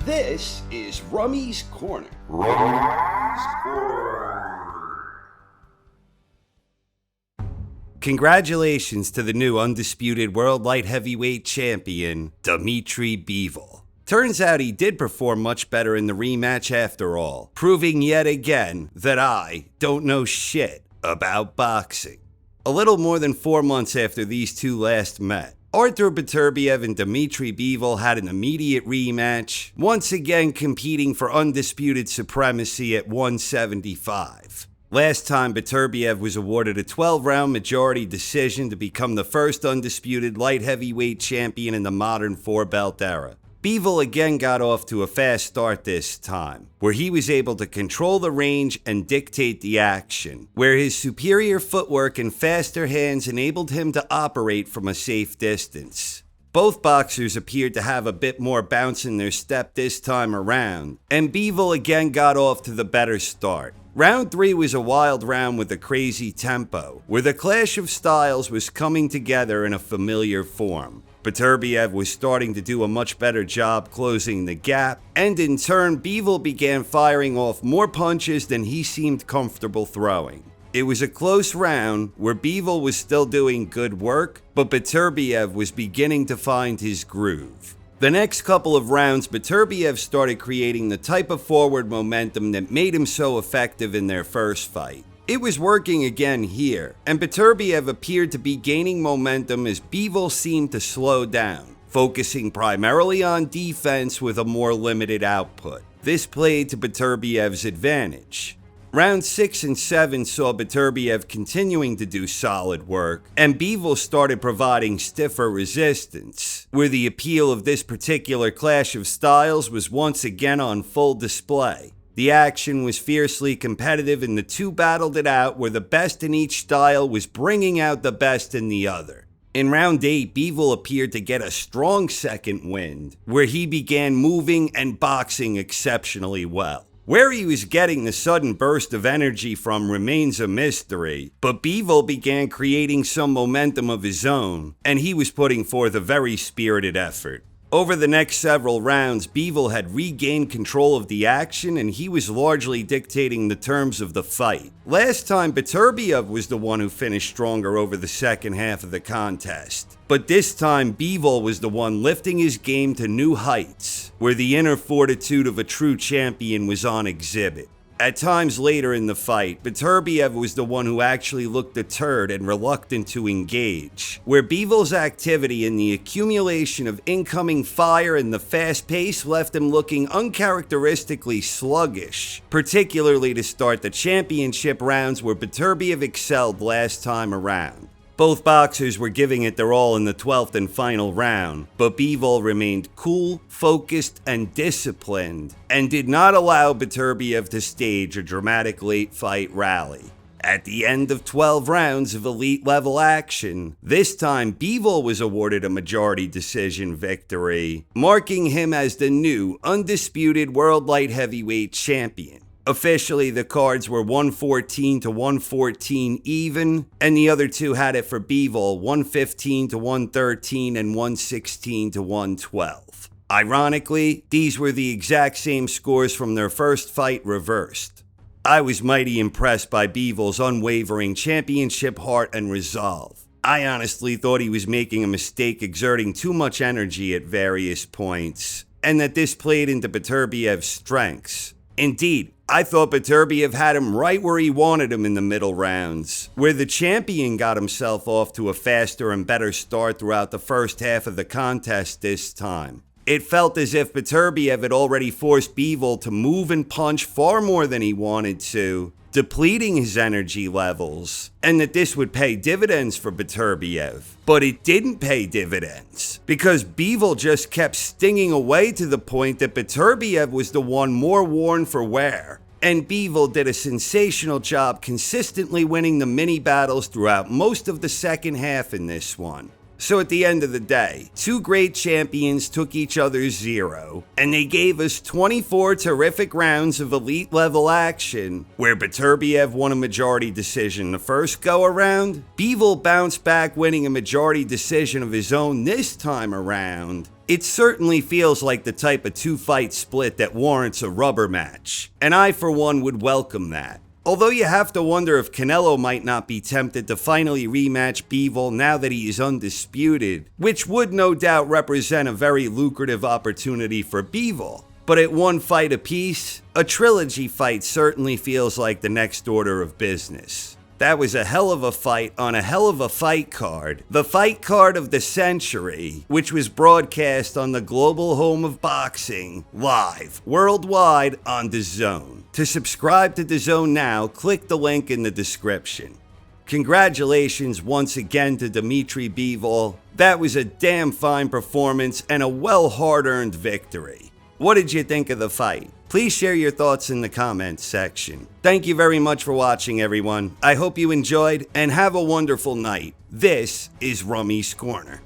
This is Rummy's Corner. Congratulations to the new undisputed world light heavyweight champion, Dmitry Bivol. Turns out he did perform much better in the rematch after all, proving yet again that I don't know shit about boxing. A little more than 4 months after these two last met, Artur Beterbiev and Dmitry Bivol had an immediate rematch, once again competing for undisputed supremacy at 175. Last time, Beterbiev was awarded a 12-round majority decision to become the first undisputed light heavyweight champion in the modern four-belt era. Bivol again got off to a fast start this time, where he was able to control the range and dictate the action, where his superior footwork and faster hands enabled him to operate from a safe distance. Both boxers appeared to have a bit more bounce in their step this time around, and Bivol again got off to the better start. Round 3 was a wild round with a crazy tempo, where the clash of styles was coming together in a familiar form. Beterbiev was starting to do a much better job closing the gap, and in turn, Bivol began firing off more punches than he seemed comfortable throwing. It was a close round where Bivol was still doing good work, but Beterbiev was beginning to find his groove. The next couple of rounds, Beterbiev started creating the type of forward momentum that made him so effective in their first fight. It was working again here, and Beterbiev appeared to be gaining momentum as Bivol seemed to slow down, focusing primarily on defense with a more limited output. This played to Beterbiev's advantage. Rounds 6 and 7 saw Beterbiev continuing to do solid work, and Bivol started providing stiffer resistance, where the appeal of this particular clash of styles was once again on full display. The action was fiercely competitive and the two battled it out where the best in each style was bringing out the best in the other. In round 8, Bivol appeared to get a strong second wind, where he began moving and boxing exceptionally well. Where he was getting the sudden burst of energy from remains a mystery, but Bivol began creating some momentum of his own, and he was putting forth a very spirited effort. Over the next several rounds, Bivol had regained control of the action and he was largely dictating the terms of the fight. Last time, Beterbiev was the one who finished stronger over the second half of the contest. But this time, Bivol was the one lifting his game to new heights, where the inner fortitude of a true champion was on exhibit. At times later in the fight, Beterbiev was the one who actually looked deterred and reluctant to engage, where Bivol's activity and the accumulation of incoming fire and the fast pace left him looking uncharacteristically sluggish, particularly to start the championship rounds where Beterbiev excelled last time around. Both boxers were giving it their all in the 12th and final round, but Bivol remained cool, focused, and disciplined, and did not allow Beterbiev to stage a dramatic late-fight rally. At the end of 12 rounds of elite-level action, this time Bivol was awarded a majority decision victory, marking him as the new, undisputed world light heavyweight champion. Officially, the cards were 114 to 114 even, and the other two had it for Bivol, 115 to 113 and 116 to 112. Ironically, these were the exact same scores from their first fight reversed. I was mighty impressed by Bivol's unwavering championship heart and resolve. I honestly thought he was making a mistake exerting too much energy at various points, and that this played into Beterbiev's strengths. Indeed, I thought Beterbiev had him right where he wanted him in the middle rounds, where the champion got himself off to a faster and better start throughout the first half of the contest this time. It felt as if Beterbiev had already forced Bivol to move and punch far more than he wanted to, depleting his energy levels, and that this would pay dividends for Beterbiev. But it didn't pay dividends, because Bivol just kept stinging away to the point that Beterbiev was the one more worn for wear. And Bivol did a sensational job consistently winning the mini battles throughout most of the second half in this one. So at the end of the day, two great champions took each other's zero, and they gave us 24 terrific rounds of elite level action, where Beterbiev won a majority decision the first go around, Bivol bounced back winning a majority decision of his own this time around, It certainly feels like the type of two-fight split that warrants a rubber match, and I for one would welcome that. Although you have to wonder if Canelo might not be tempted to finally rematch Bivol now that he is undisputed, which would no doubt represent a very lucrative opportunity for Bivol. But at one fight apiece, a trilogy fight certainly feels like the next order of business. That was a hell of a fight on a hell of a fight card. The fight card of the century, which was broadcast on the global home of boxing, live, worldwide on DAZN. To subscribe to DAZN now, click the link in the description. Congratulations once again to Dmitry Bivol. That was a damn fine performance and a well hard-earned victory. What did you think of the fight? Please share your thoughts in the comments section. Thank you very much for watching, everyone. I hope you enjoyed and have a wonderful night. This is Rummy's Corner.